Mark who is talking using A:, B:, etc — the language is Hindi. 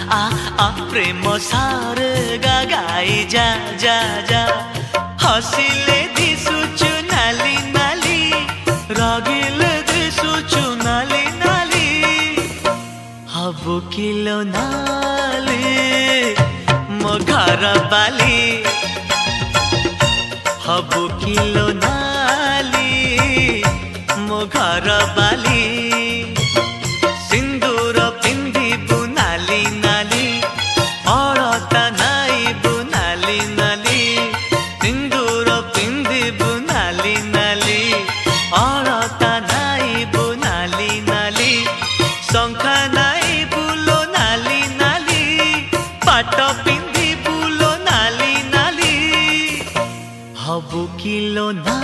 A: प्रेम सारे गाई जा जा जा हसिले दिसुचु नाली नाली रागिले दिसुचु नाली नाली हबु किलो नाली मो घर बाली हबु किलो नाली मो घर बाली सिंदूर पिंधिबु नाली नाली अलता नाइबु नाली नाली सिंदूर पिंधिबु नाली नाली अलता नाइबु नाली नाली शंखा नाइबु लो नाली नाली पाट पिंधिबु लो नाली नाली हबु किलो ना